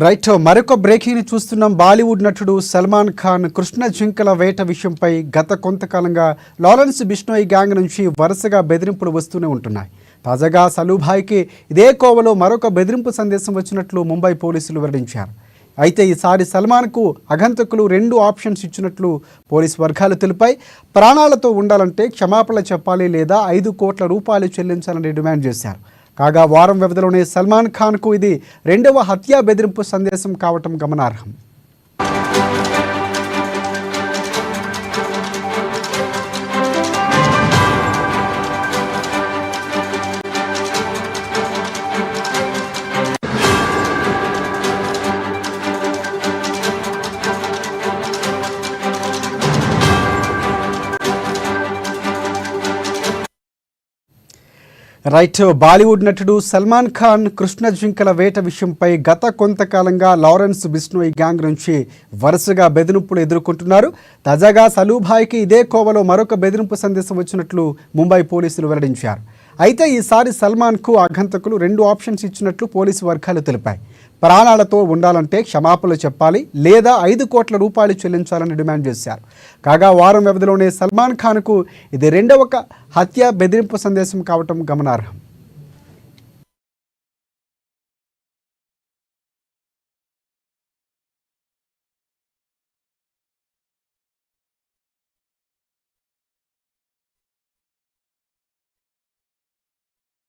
Right, మరొక breaking ని చూస్తున్నాం. బాలీవుడ్ నటుడు సల్మాన్ ఖాన్ కృష్ణ జింకల వేట విషయంపై గత కొంతకాలంగా లారెన్స్ బిష్నోయ్ గ్యాంగ్ నుంచి వరుసగా బెదిరింపులు వస్తూనే ఉంటున్నాయి. తాజాగా సలూభాయ్కి ఇదే కోవలో మరొక బెదిరింపు సందేశం వచ్చినట్లు ముంబై పోలీసులు వెల్లడించారు. అయితే ఈసారి సల్మాన్కు అగంతకులు 2 ఆప్షన్స్ ఇచ్చినట్లు పోలీసు వర్గాలు తెలిపాయి. ప్రాణాలతో ఉండాలంటే క్షమాపణ చెప్పాలి లేదా 5 కోట్ల రూపాయలు చెల్లించాలని డిమాండ్ చేశారు. కాగా వారం వ్యవధిలోనే సల్మాన్ ఖాన్కు ఇది 2వ హత్యా బెదిరింపు సందేశం కావటం గమనార్హం. రైట్, బాలీవుడ్ నటుడు సల్మాన్ ఖాన్ కృష్ణ జింకల వేట విషయంపై గత కొంతకాలంగా లారెన్స్ బిష్నోయ్ గ్యాంగ్ నుంచి వరుసగా బెదిరింపులు ఎదుర్కొంటున్నారు. తాజాగా సలూభాయ్కి ఇదే కోవలో మరొక బెదిరింపు సందేశం వచ్చినట్లు ముంబై పోలీసులు వెల్లడించారు. అయితే ఈసారి సల్మాన్కు అగంతకులు 2 ఆప్షన్స్ ఇచ్చినట్లు పోలీసు వర్గాలు తెలిపాయి. ప్రాణాలతో ఉండాలంటే క్షమాపణలు చెప్పాలి లేదా 5 కోట్ల రూపాయలు చెల్లించాలని డిమాండ్ చేశారు. కాగా వారం వ్యవధిలోనే సల్మాన్ ఖాన్కు ఇది 2వ హత్య బెదిరింపు సందేశం కావటం గమనార్హం.